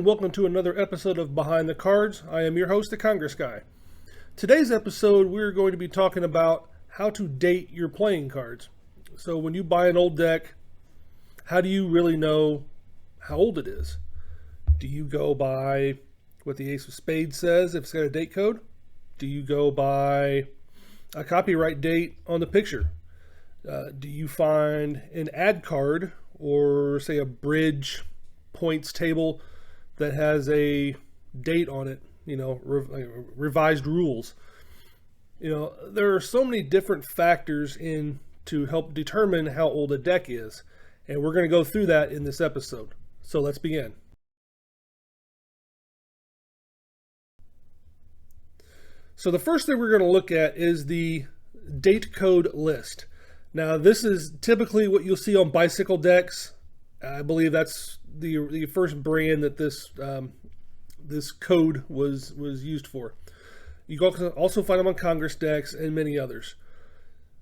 and welcome to another episode of Behind the Cards. I am your host, the Congress Guy. Today's episode, we're going to be talking about how to date your playing cards. So when you buy an old deck, how do you really know how old it is? Do you go by what the Ace of Spades says if it's got a date code? Do you go by a copyright date on the picture? Do you find an ad card or say a bridge points table that has a date on it, revised rules? There are so many different factors in to help determine how old a deck is, and we're going to go through that in this episode. So let's begin. So the first thing we're going to look at is the date code list. Now, this is typically what you'll see on bicycle decks. I believe that's the first brand that this code was used for. You can also find them on Congress decks and many others.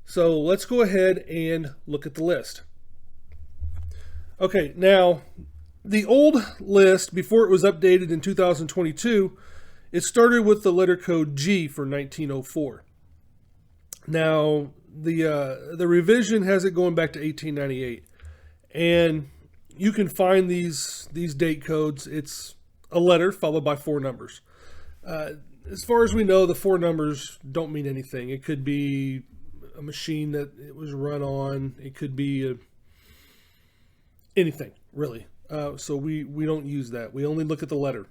So let's go ahead and look at the list. Okay, now the old list, before it was updated in 2022, it started with the letter code G for 1904. Now, the revision has it going back to 1898. And you can find these date codes. It's a letter followed by four numbers. As far as we know, the four numbers don't mean anything. It could be a machine that it was run on. It could be anything, really. So we don't use that. We only look at the letter.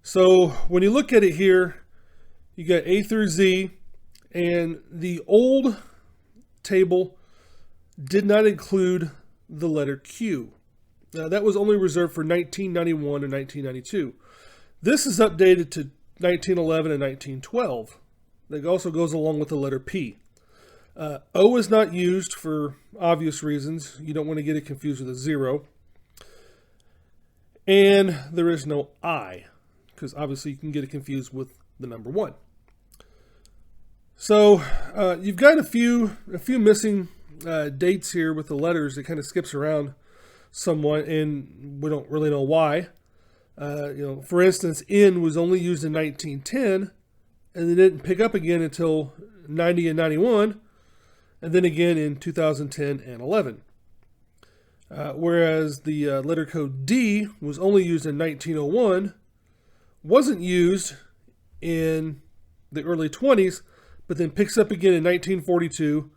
So when you look at it here, you got A through Z, and the old table did not include the letter Q. Now, that was only reserved for 1991 and 1992. This is updated to 1911 and 1912. That also goes along with the letter P. O is not used for obvious reasons. You don't want to get it confused with a zero. And there is no I, because obviously you can get it confused with the number 1. So you've got a few missing dates here with the letters. It kind of skips around somewhat, and we don't really know why. For instance, N was only used in 1910, and they didn't pick up again until 90 and 91, and then again in 2010 and 11. Whereas the letter code D was only used in 1901, wasn't used in the early 20s, but then picks up again in 1942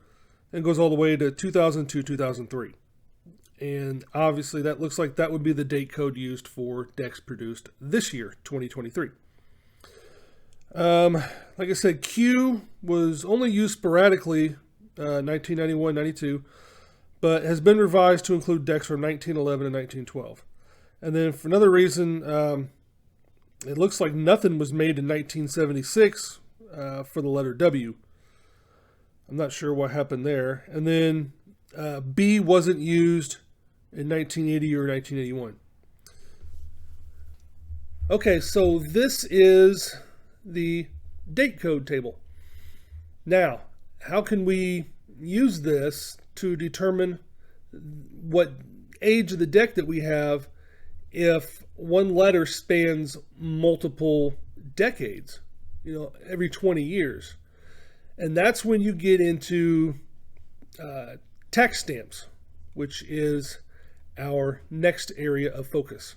and goes all the way to 2002, 2003. And obviously that looks like that would be the date code used for decks produced this year, 2023. Like I said, Q was only used sporadically 1991, 92, but has been revised to include decks from 1911 and 1912. And then for another reason, it looks like nothing was made in 1976 for the letter W. I'm not sure what happened there. And then B wasn't used in 1980 or 1981. Okay, so this is the date code table. Now, how can we use this to determine what age of the deck that we have if one letter spans multiple decades, every 20 years? And that's when you get into tax stamps, which is our next area of focus.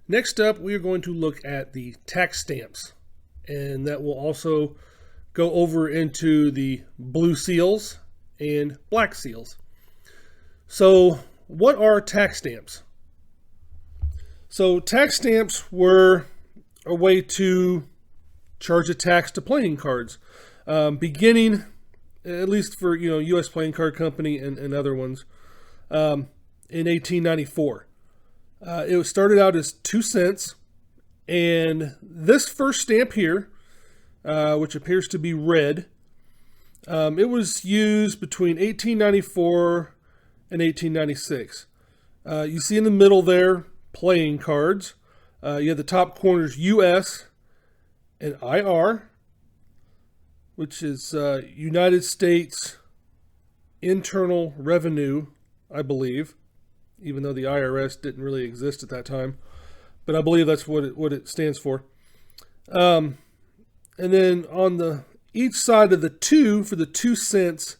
Next up, we are going to look at the tax stamps, and that will also go over into the blue seals and black seals. So what are tax stamps? So tax stamps were a way to charge a tax to playing cards, beginning, at least for U.S. Playing Card Company and other ones, in 1894. It started out as 2 cents, and this first stamp here, which appears to be red, it was used between 1894 and 1896. You see in the middle there, playing cards. You have the top corners U.S. and IR, which is United States Internal Revenue, I believe. even though the IRS didn't really exist at that time. But I believe that's what it stands for. And then on each side of the 2, for the 2 cents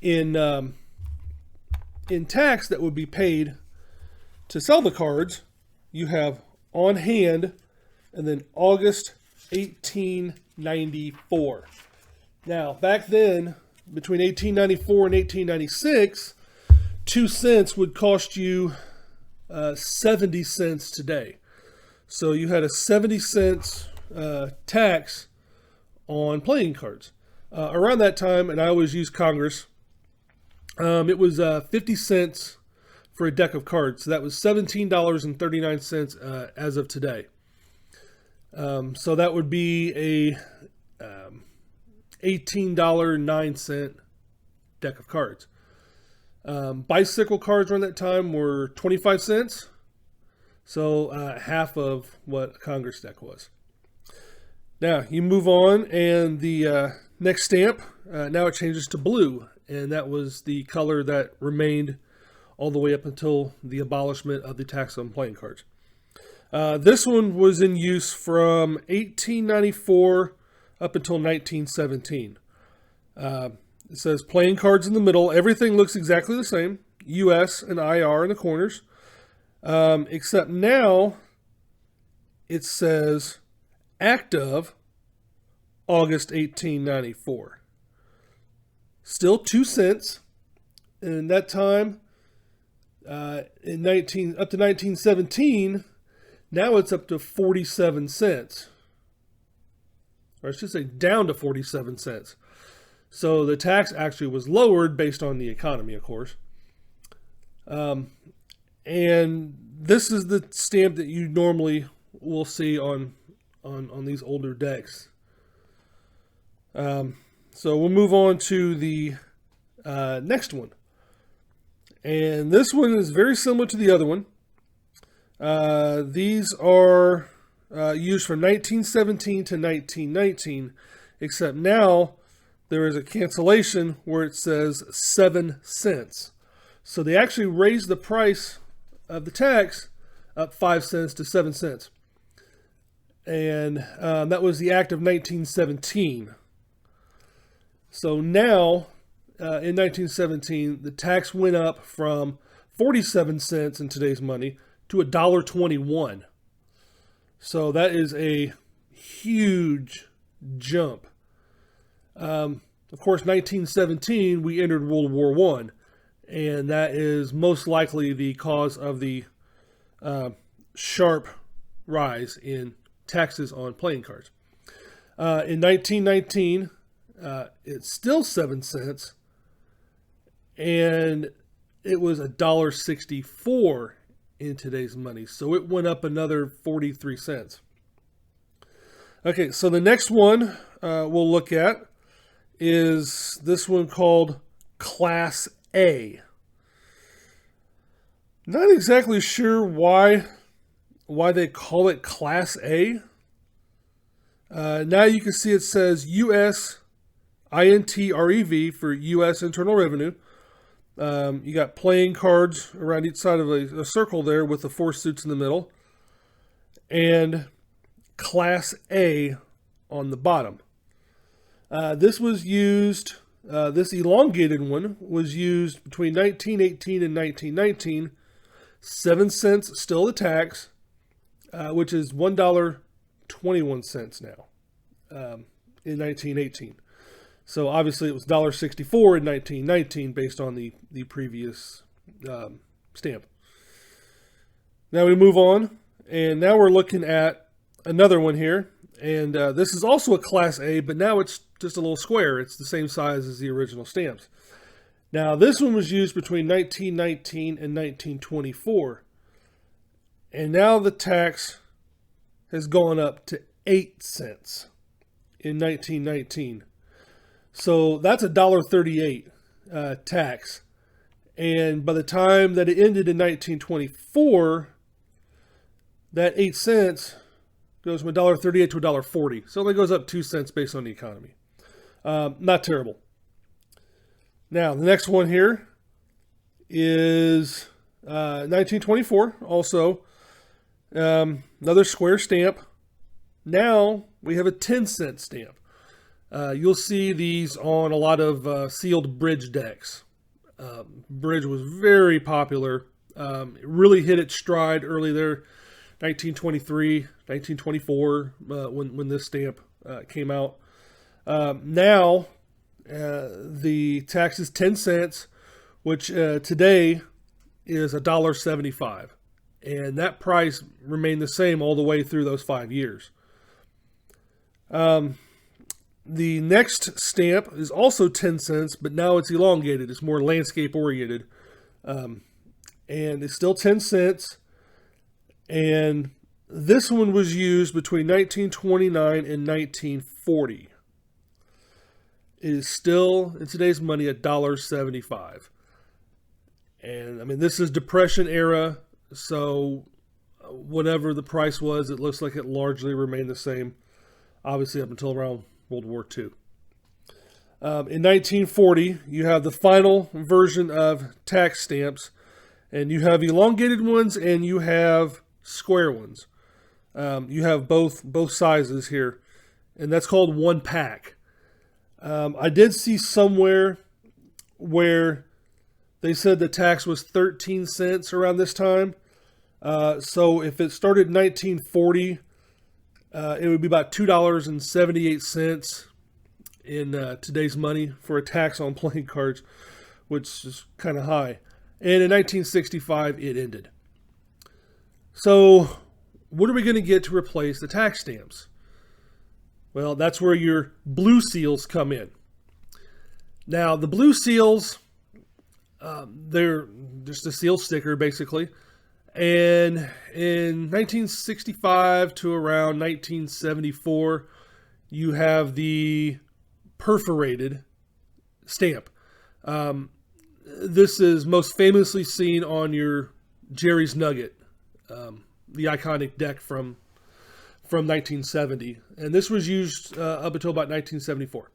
in tax that would be paid to sell the cards, you have on hand, and then August 1894. Now, back then, between 1894 and 1896, 2 cents would cost you 70 cents today. So you had a 70 cents tax on playing cards. Around that time, and I always use Congress, it was 50 cents for a deck of cards. So that was $17.39 as of today. So that would be a $18.09 deck of cards. Bicycle cards around that time were 25 cents. So half of what a Congress deck was. Now you move on, and the next stamp, now it changes to blue. And that was the color that remained all the way up until the abolishment of the tax on playing cards. This one was in use from 1894 up until 1917. It says playing cards in the middle. Everything looks exactly the same. US and IR in the corners. Except now it says act of August 1894. Still 2 cents. And that time, up to 1917, now it's up to 47 cents. Or I should say down to 47 cents. So the tax actually was lowered based on the economy, of course. And this is the stamp that you normally will see on these older decks. So we'll move on to the next one. And this one is very similar to the other one. These are used from 1917 to 1919, except now there is a cancellation where it says 7 cents. So they actually raised the price of the tax up 5 cents to 7 cents. And that was the act of 1917. So now, in 1917, the tax went up from 47 cents in today's money to $1.21. So that is a huge jump. Of course, 1917, we entered World War I, and that is most likely the cause of the sharp rise in taxes on playing cards. In 1919, it's still 7 cents, and it was $1.64 in today's money. So it went up another 43 cents. Okay, so the next one we'll look at is this one called Class A. Not exactly sure why they call it Class A. Now you can see it says U.S. INTREV for U.S. Internal Revenue. You got playing cards around each side of a circle there with the 4 suits in the middle. And Class A on the bottom. This was used, this elongated one was used between 1918 and 1919. 7 cents still the tax, which is $1.21 now in 1918. So obviously it was $1.64 in 1919 based on the previous stamp. Now we move on, and now we're looking at another one here. And this is also a Class A, but now it's just a little square. It's the same size as the original stamps. Now this one was used between 1919 and 1924. And now the tax has gone up to 8 cents in 1919. So that's $1.38 tax. And by the time that it ended in 1924, that 8 cents goes from $1.38 to $1.40. So it only goes up 2 cents based on the economy. Not terrible. Now, the next one here is 1924 also, another square stamp. Now we have a 10-cent stamp. You'll see these on a lot of sealed bridge decks. Bridge was very popular. It really hit its stride early there, 1923, 1924, when this stamp came out. Now, the tax is 10 cents, which today is $1.75. And that price remained the same all the way through those 5 years. The next stamp is also 10 cents, but now it's elongated. It's more landscape oriented. And it's still 10 cents. And this one was used between 1929 and 1940. It is still, in today's money, $1.75. And I mean, this is Depression era, so whatever the price was, it looks like it largely remained the same, obviously up until around World War II. In 1940, you have the final version of tax stamps, and you have elongated ones and you have square ones. You have both sizes here, and that's called one pack. I did see somewhere where they said the tax was 13 cents around this time. So if it started in 1940, it would be about $2.78 in today's money for a tax on playing cards, which is kind of high. And in 1965, it ended. So what are we going to get to replace the tax stamps? Well, that's where your blue seals come in. Now, the blue seals, they're just a seal sticker, basically. And in 1965 to around 1974, you have the perforated stamp. This is most famously seen on your Jerry's Nugget, the iconic deck from 1970. And this was used up until about 1974.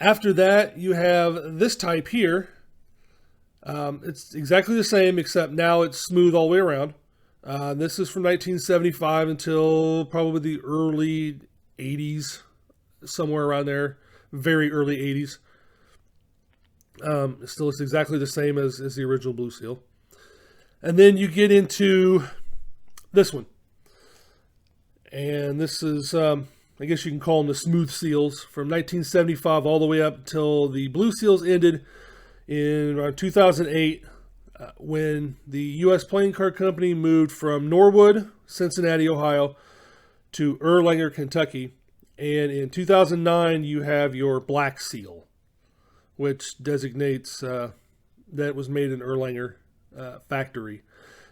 After that, you have this type here. It's exactly the same, except now it's smooth all the way around. This is from 1975 until probably the early 80s, somewhere around there, very early 80s. Still, it's exactly the same as the original blue seal. And then you get into this one. And this is, I guess you can call them the smooth seals, from 1975 all the way up until the blue seals ended in around 2008, when the U.S. Playing Card Company moved from Norwood, Cincinnati, Ohio, to Erlanger, Kentucky. And in 2009, you have your black seal, which designates that it was made in Erlanger factory.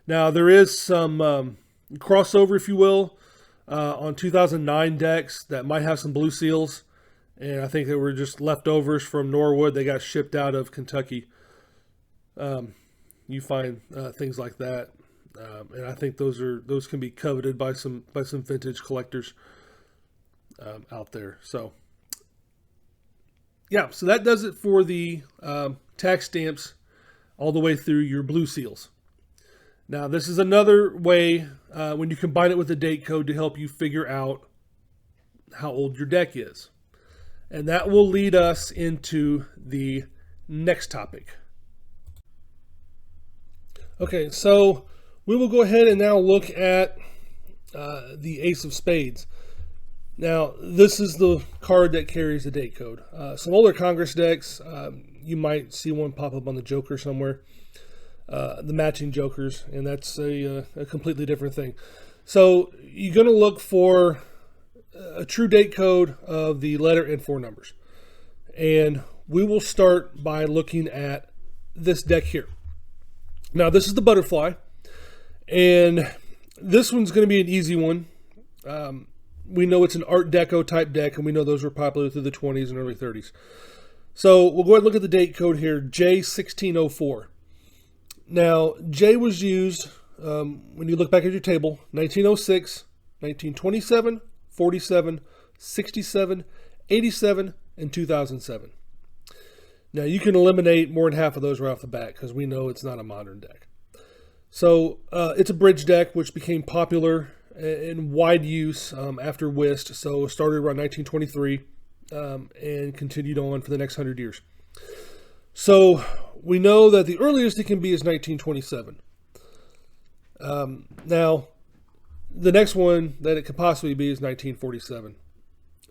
Now, there is some crossover, if you will, on 2009 decks that might have some blue seals. And I think they were just leftovers from Norwood. They got shipped out of Kentucky. You find things like that, and I think those can be coveted by some vintage collectors out there. So yeah, so that does it for the tax stamps all the way through your blue seals. Now this is another way when you combine it with the date code to help you figure out how old your deck is. And that will lead us into the next topic. Okay, so we will go ahead and now look at the Ace of Spades. Now, this is the card that carries the date code. Some older Congress decks, you might see one pop up on the Joker somewhere, the matching Jokers, and that's a completely different thing. So you're going to look for a true date code of the letter and 4 numbers. And we will start by looking at this deck here. Now, this is the Butterfly, and this one's going to be an easy one. We know it's an Art Deco type deck, and we know those were popular through the 20s and early 30s. So we'll go ahead and look at the date code here, J1604. Now, J was used, when you look back at your table, 1906, 1927, 47, 67, 87, and 2007. Now, you can eliminate more than half of those right off the bat because we know it's not a modern deck. So it's a bridge deck which became popular in wide use after Whist. So it started around 1923 and continued on for the next 100 years. So we know that the earliest it can be is 1927. Now, the next one that it could possibly be is 1947.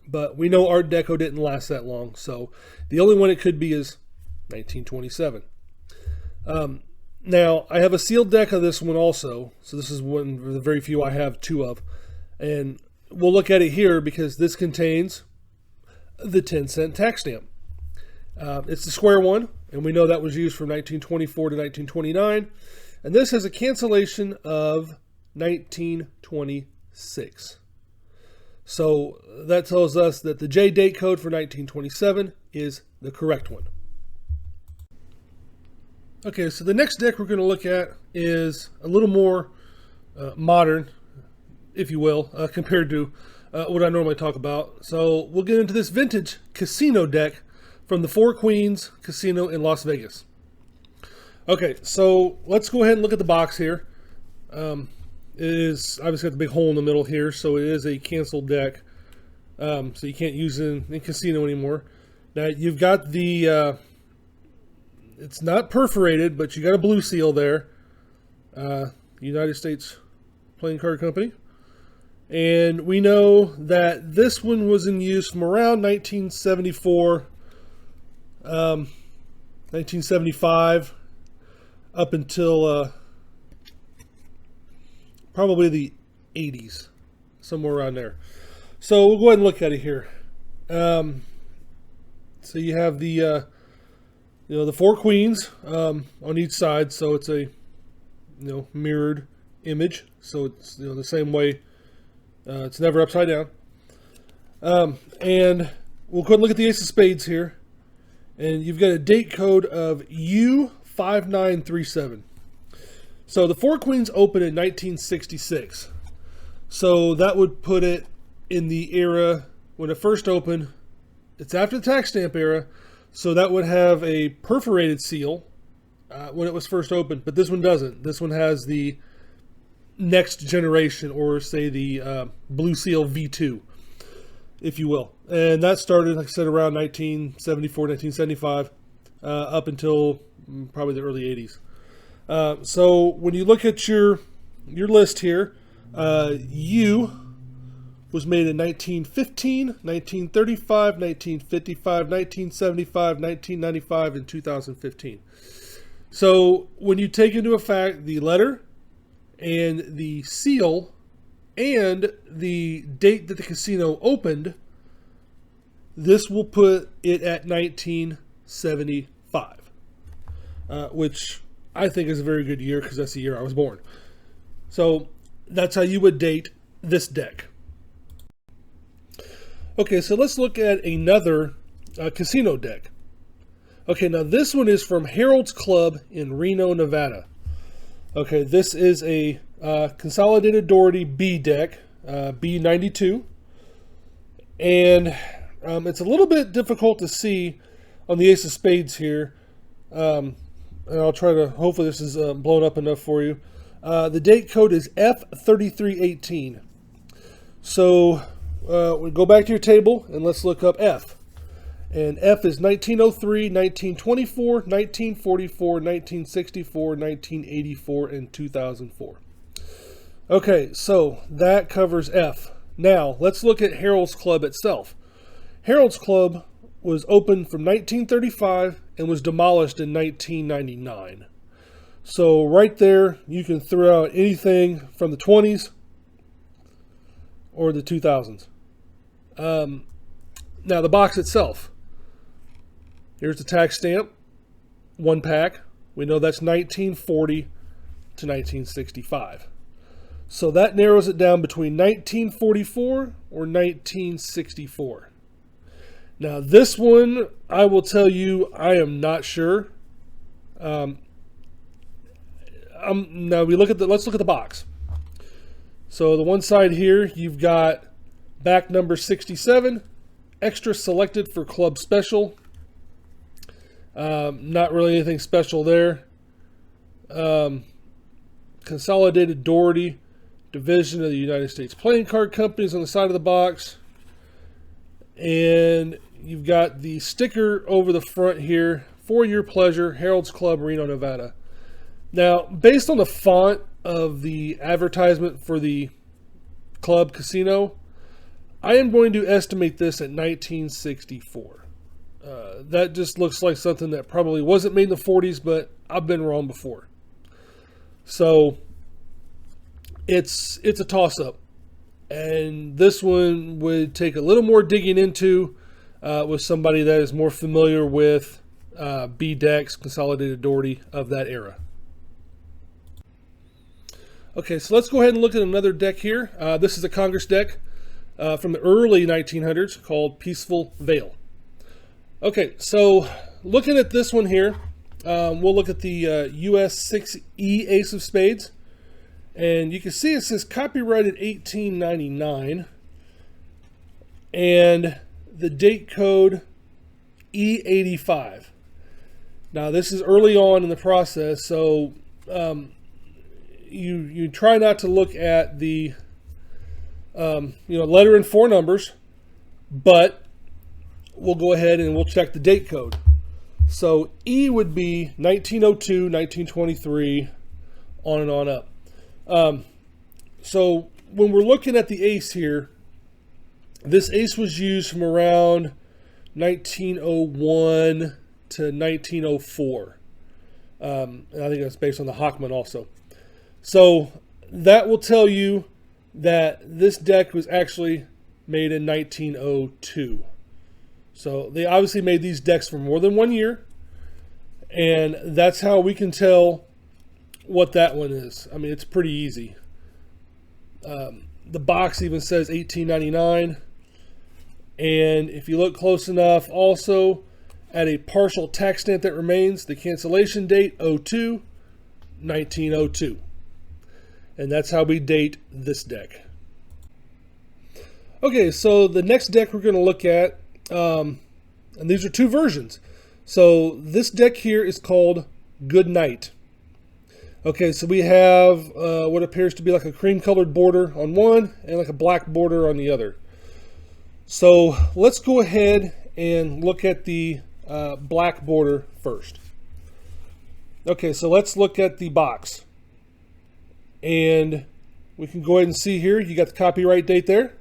But we know Art Deco didn't last that long, so the only one it could be is 1927. Now, I have a sealed deck of this one also, so this is one of the very few I have two of. And we'll look at it here because this contains the 10-cent tax stamp. It's the square one, and we know that was used from 1924 to 1929. And this has a cancellation of 1926. So that tells us that the J date code for 1927 is the correct one. Okay, so the next deck we're going to look at is a little more modern, if you will, compared to what I normally talk about. So we'll get into this vintage casino deck from the Four Queens Casino in Las Vegas. Okay, so let's go ahead and look at the box here. It is obviously got the big hole in the middle here, so it is a canceled deck. So you can't use it in casino anymore. Now you've got the, it's not perforated, but you got a blue seal there. United States Playing Card Company. And we know that this one was in use from around 1974, 1975, up until probably the 80s, somewhere around there. So we'll go ahead and look at it here. So you have the the Four Queens on each side, so it's a mirrored image, so it's the same way. It's never upside down. And we'll go ahead and look at the Ace of Spades here, and you've got a date code of U5937. So the Four Queens opened in 1966. So that would put it in the era when it first opened. It's after the tax stamp era, so that would have a perforated seal when it was first opened, but this one doesn't. This one has the next generation, or say the Blue Seal V2, if you will. And that started, like I said, around 1974, 1975, up until probably the early 80s. So when you look at your list here, U was made in 1915, 1935, 1955, 1975, 1995, and 2015. So when you take into effect the letter and the seal and the date that the casino opened, this will put it at 1975, which I think is a very good year because that's the year I was born. So that's how you would date this deck. Okay, so let's look at another casino deck. Okay, now this one is from Harold's Club in Reno, Nevada. Okay, this is a Consolidated Doherty B deck, B92. And it's a little bit difficult to see on the Ace of Spades here. And I'll try to, hopefully this is blown up enough for you. The date code is F3318. So we go back to your table and let's look up F. And F is 1903, 1924, 1944, 1964, 1984, and 2004. Okay, so that covers F. Now, let's look at Harold's Club itself. Harold's Club was opened from 1935 and was demolished in 1999. So right there, you can throw out anything from the 20s or the 2000s. Now, the box itself. Here's the tax stamp, one pack. We know that's 1940 to 1965. So that narrows it down between 1944 or 1964. Now this one, I will tell you, I am not sure. Now let's look at the box. So the one side here, you've got back number 67, extra selected for club special. Not really anything special there. Consolidated Doherty, Division of the United States Playing Card Companies on the side of the box. And you've got the sticker over the front here, For Your Pleasure, Harold's Club, Reno, Nevada. Now, based on the font of the advertisement for the club casino, I am going to estimate this at 1964. That just looks like something that probably wasn't made in the 40s, but I've been wrong before. So it's a toss-up. And this one would take a little more digging into with somebody that is more familiar with B-Dex, Consolidated Doherty of that era. Okay, so let's go ahead and look at another deck here. This is a Congress deck from the early 1900s called Peaceful Vale. Okay, so looking at this one here, we'll look at the US 6E Ace of Spades. And you can see it says copyrighted 1899. And the date code E85. Now this is early on in the process, so you try not to look at the letter and four numbers, but we'll go ahead and we'll check the date code. So E would be 1902, 1923, on and on up. So when we're looking at the ace here, this ace was used from around 1901 to 1904. And I think that's based on the Hockman also. So that will tell you that this deck was actually made in 1902. So they obviously made these decks for more than 1 year. And that's how we can tell what that one is. I mean, it's pretty easy. The box even says 1899. And if you look close enough, also at a partial tax stamp that remains, the cancellation date 02, 1902. And that's how we date this deck. Okay, so the next deck we're going to look at, and these are two versions. So this deck here is called Good Night. Okay, so we have what appears to be like a cream colored border on one and like a black border on the other. So let's go ahead and look at the black border first. Okay, so let's look at the box. And we can go ahead and see here, you got the copyright date there.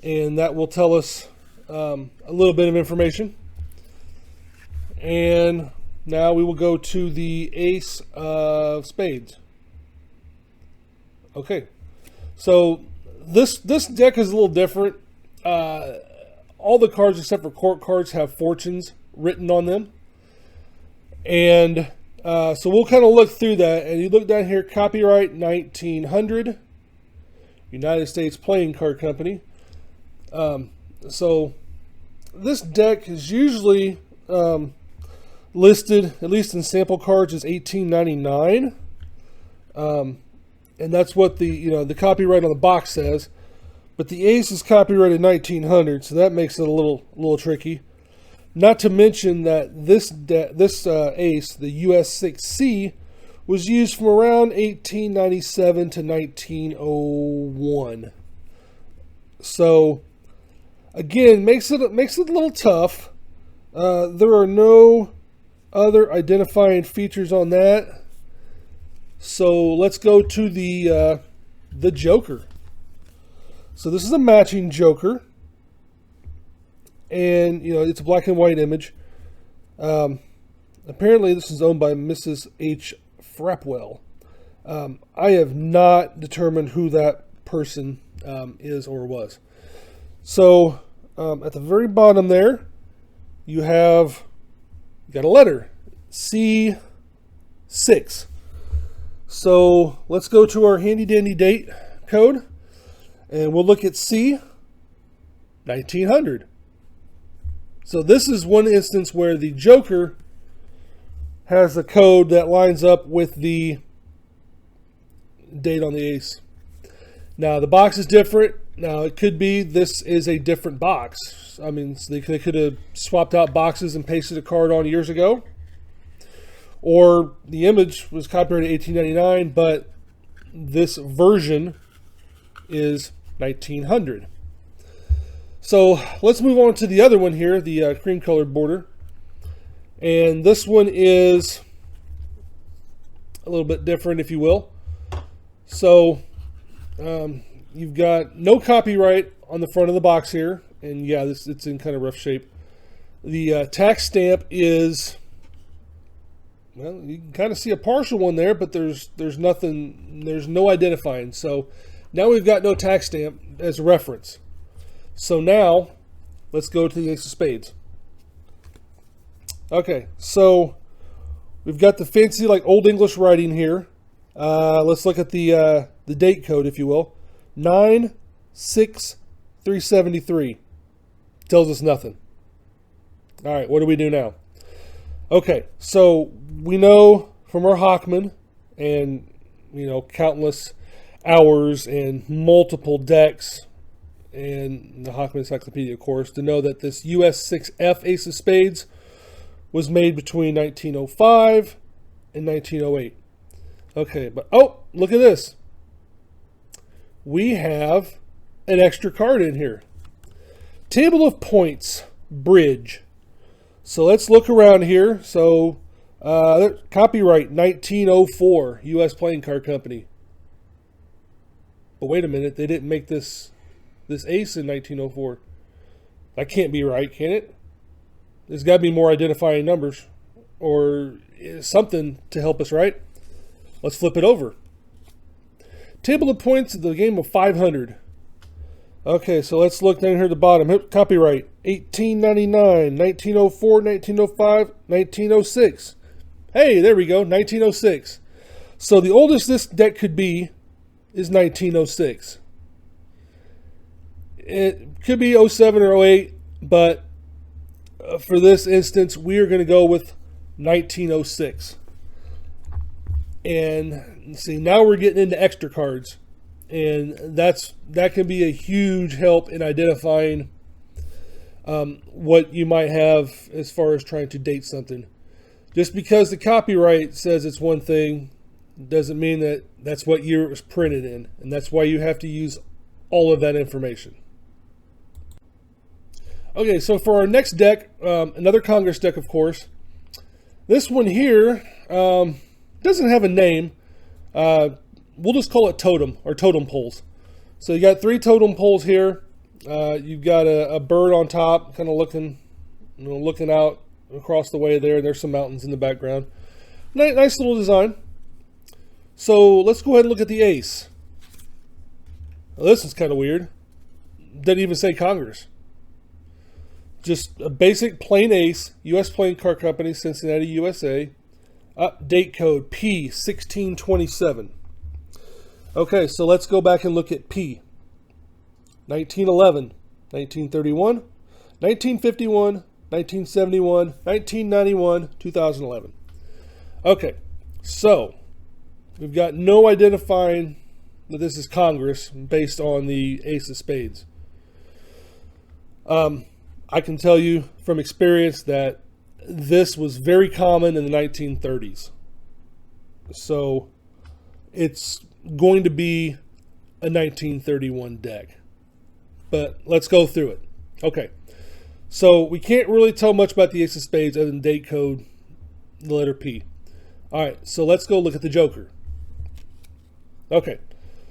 And that will tell us a little bit of information. And now we will go to the Ace of Spades. Okay, so this deck is a little different. All the cards except for court cards have fortunes written on them. And so we'll kind of look through that. And you look down here, copyright 1900, United States Playing Card Company. So this deck is usually listed, at least in sample cards, as 1899. And that's what the copyright on the box says. But the ace is copyrighted 1900, so that makes it a little tricky. Not to mention that this ace, the US 6C, was used from around 1897 to 1901. So again, makes it a little tough. There are no other identifying features on that. So let's go to the Joker. So this is a matching Joker, and it's a black and white image. Apparently, this is owned by Mrs. H. Frapwell. I have not determined who that person is or was. So at the very bottom there, you got a letter, C6. So let's go to our handy dandy date code. And we'll look at C, 1900. So this is one instance where the Joker has a code that lines up with the date on the ace. Now the box is different. Now it could be this is a different box. I mean, they could have swapped out boxes and pasted a card on years ago. or the image was copyrighted 1899, but this version is 1900. So let's move on to the other one here, the cream colored border. And this one is a little bit different, if you will. So you've got no copyright on the front of the box here. And yeah, it's in kind of rough shape. The tax stamp is, well, you can kind of see a partial one there, but there's nothing, there's no identifying. So now we've got no tax stamp as a reference. So now let's go to the ace of spades. Okay, so we've got the fancy like old English writing here. Let's look at the date code, if you will. 9-6-373 tells us nothing. All right, what do we do now? Okay, so we know from our Hockman and, countless hours and multiple decks and the Hockman Encyclopedia, of course, to know that this US 6F Ace of Spades was made between 1905 and 1908. Okay, but oh, look at this. We have an extra card in here. Table of Points, Bridge. So let's look around here. So copyright 1904, U.S. Playing Card Company. But wait a minute, they didn't make this ace in 1904. That can't be right, can it? There's got to be more identifying numbers or something to help us, right? Let's flip it over. Table of Points of the game of 500. Okay, so let's look down here at the bottom. Copyright 1899, 1904, 1905, 1906. Hey, there we go, 1906. So the oldest this deck could be is 1906. It could be 07 or 08, but for this instance, we are going to go with 1906. And see, now we're getting into extra cards. And that can be a huge help in identifying what you might have as far as trying to date something. Just because the copyright says it's one thing doesn't mean that that's what year it was printed in. And that's why you have to use all of that information. Okay, so for our next deck, another Congress deck, of course. This one here doesn't have a name. We'll just call it totem or totem poles. So you got 3 totem poles here. You've got a bird on top, kind of looking out across the way there. There's some mountains in the background. Nice little design. So let's go ahead and look at the ace. Well, this is kind of weird. Doesn't even say Congress. Just a basic plain ace, U.S. Playing Card Company, Cincinnati, USA. Date code P1627. Okay, so let's go back and look at P. 1911, 1931, 1951, 1971, 1991, 2011. Okay, so we've got no identifying that this is Congress based on the ace of spades. I can tell you from experience that this was very common in the 1930s. So it's going to be a 1931 deck. But let's go through it. Okay. So we can't really tell much about the ace of spades other than date code, the letter P. All right, so let's go look at the Joker. Okay.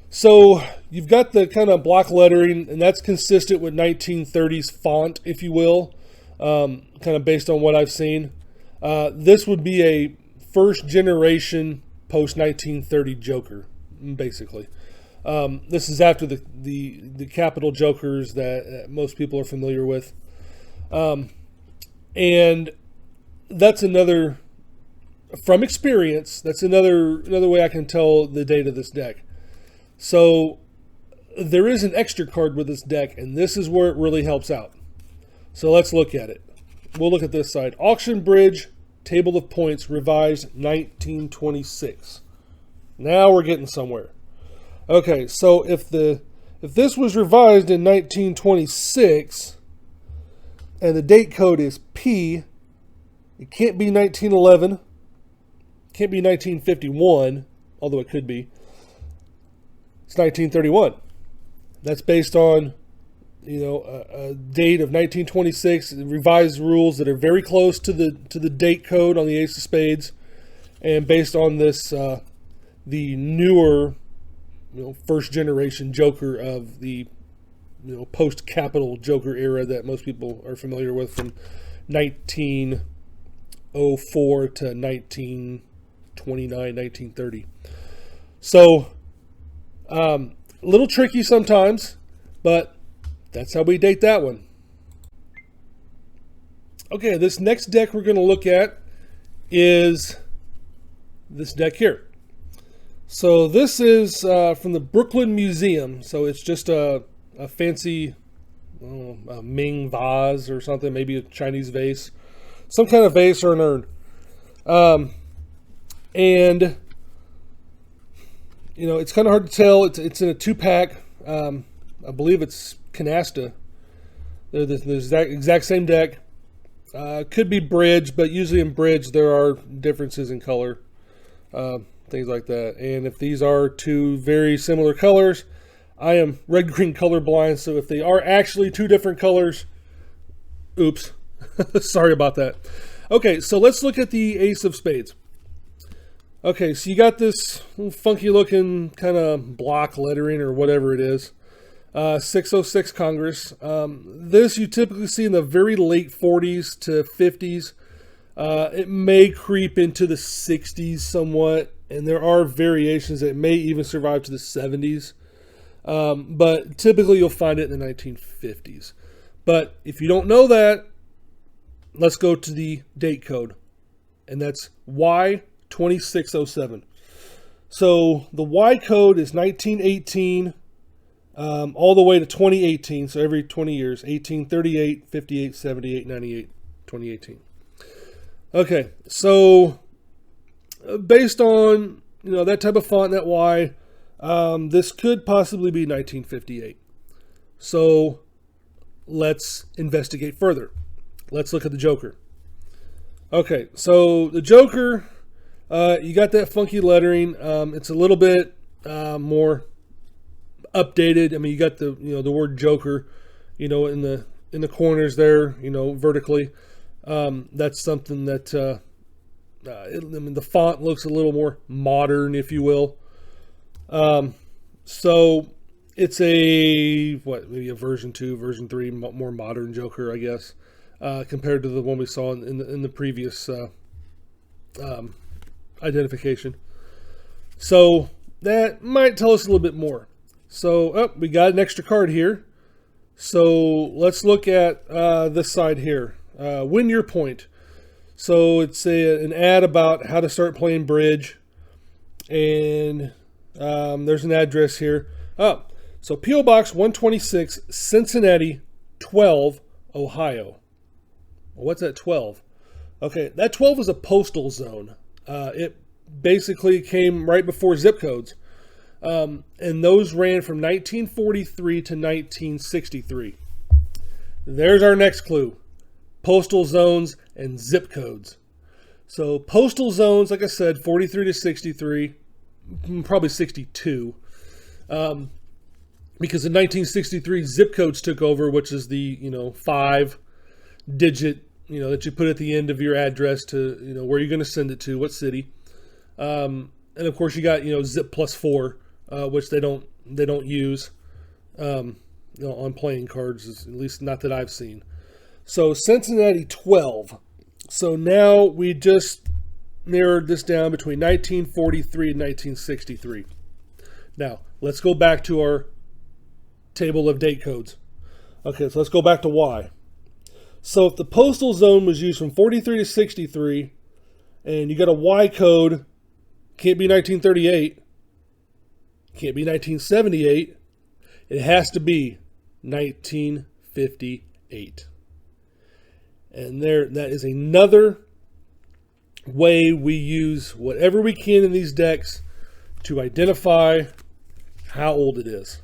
So you've got the kind of block lettering, and that's consistent with 1930s font, if you will, kind of based on what I've seen. This would be a first generation post 1930 Joker, basically. This is after the capital Jokers that most people are familiar with. And that's another, from experience, that's another way I can tell the date of this deck. So there is an extra card with this deck, and this is where it really helps out. So let's look at it. We'll look at this side. Auction Bridge, Table of Points, revised 1926. Now we're getting somewhere. Okay, so if this was revised in 1926 and the date code is P, it can't be 1911, Can't be 1951, although it could be. It's 1931. That's based on, a date of 1926, revised rules that are very close to the date code on the Ace of Spades, and based on this, the newer, first generation Joker of the, post-capital Joker era that most people are familiar with from 1904 to 1929, 1930. So, a little tricky sometimes, but that's how we date that one. Okay, this next deck we're going to look at is this deck here. So this is from the Brooklyn Museum. So it's just a fancy a Ming vase or something, maybe a Chinese vase, some kind of vase or an urn. And it's kind of hard to tell. It's in a 2-pack. I believe it's Canasta. They're the exact same deck. Could be bridge, but usually in bridge there are differences in color, things like that. And if these are two very similar colors, I am red-green colorblind, so if they are actually two different colors, oops, sorry about that. Okay, so let's look at the Ace of Spades. Okay, so you got this funky-looking kind of block lettering or whatever it is. 606 Congress. This you typically see in the very late 40s to 50s. It may creep into the 60s somewhat, and there are variations that may even survive to the 70s. But typically you'll find it in the 1950s. But if you don't know that, let's go to the date code, and that's Y2607. So the Y code is 1918 all the way to 2018, so every 20 years, 1838, 58, 78, 98, 2018. Okay, so based on that type of font, that Y, this could possibly be 1958. So let's investigate further. Let's look at the Joker. Okay, so the Joker, you got that funky lettering. It's a little bit more updated. I mean, you got the the word Joker, in the corners there, vertically. That's something that the font looks a little more modern, if you will. So it's maybe a version 2, version 3, more modern Joker, I guess, compared to the one we saw in the previous identification. So that might tell us a little bit more. So we got an extra card here. So let's look at this side here. Win your point. So it's an ad about how to start playing bridge, and there's an address here. So P.O. Box 126, Cincinnati, 12, Ohio. What's that 12? Okay, that 12 is a postal zone. It basically came right before zip codes. And those ran from 1943 to 1963. There's our next clue. Postal zones and zip codes. So postal zones, like I said, 43 to 63, probably 62. Because in 1963, zip codes took over, which is the 5-digit that you put at the end of your address to where you're going to send it to, what city. And of course you got zip plus 4, which they don't use on playing cards, at least not that I've seen. So Cincinnati 12. So now we just narrowed this down between 1943 and 1963. Now let's go back to our table of date codes. Okay, so let's go back to Y. So if the postal zone was used from 43 to 63, and you got a Y code, can't be 1938, can't be 1978, it has to be 1958. And that is another way we use whatever we can in these decks to identify how old it is.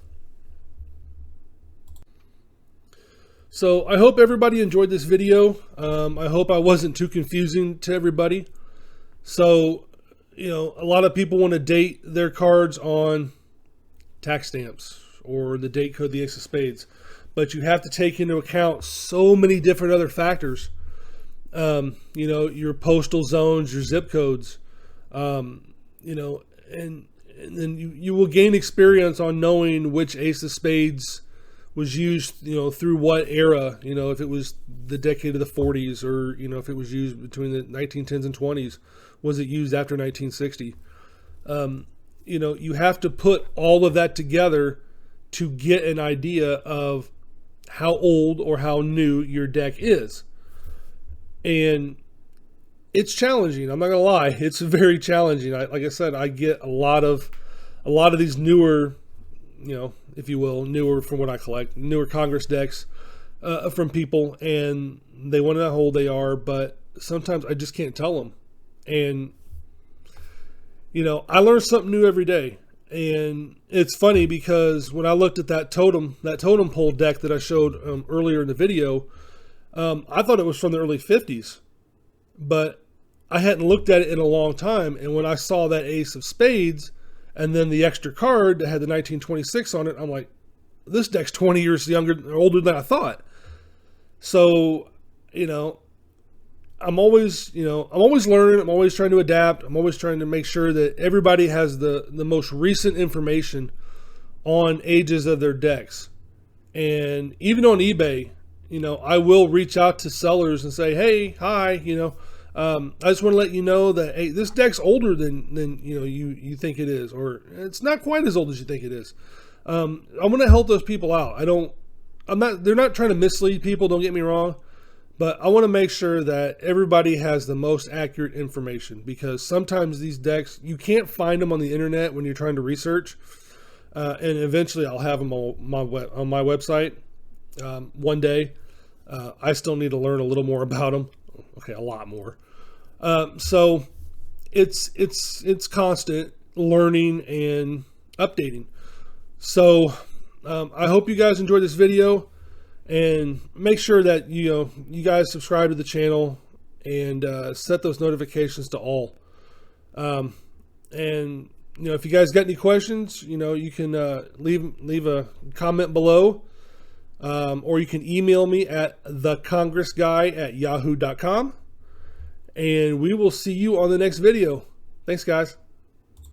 So I hope everybody enjoyed this video. I hope I wasn't too confusing to everybody. So, a lot of people want to date their cards on tax stamps or the date code, the ace of spades, but you have to take into account so many different other factors. Your postal zones, your zip codes, and then you will gain experience on knowing which ace of spades was used, through what era, if it was the decade of the 40s, or, if it was used between the 1910s and 20s, was it used after 1960? You have to put all of that together to get an idea of how old or how new your deck is. And it's challenging. I'm not gonna lie, it's very challenging. Like I said, I get a lot of these newer, if you will, newer from what I collect, newer Congress decks from people, and they want to know how old they are, but sometimes I just can't tell them. And I learn something new every day. And it's funny because when I looked at that totem pole deck that I showed earlier in the video, I thought it was from the early 50s, but I hadn't looked at it in a long time. And when I saw that ace of spades and then the extra card that had the 1926 on it, I'm like, this deck's 20 years younger or older than I thought. So, I'm always learning. I'm always trying to adapt. I'm always trying to make sure that everybody has the most recent information on ages of their decks. And even on eBay, I will reach out to sellers and say, hey, hi, I just want to let you know that, hey, this deck's older than you think it is, or it's not quite as old as you think it is. I'm going to help those people out. They're not trying to mislead people, don't get me wrong, but I want to make sure that everybody has the most accurate information, because sometimes these decks, you can't find them on the internet when you're trying to research. And eventually I'll have them on my website one day. I still need to learn a little more about them. Okay, a lot more. So it's constant learning and updating. So I hope you guys enjoyed this video, and make sure that you guys subscribe to the channel and set those notifications to all. And if you guys got any questions, you can leave a comment below, or you can email me at thecongressguy@yahoo.com, and we will see you on the next video. Thanks, guys.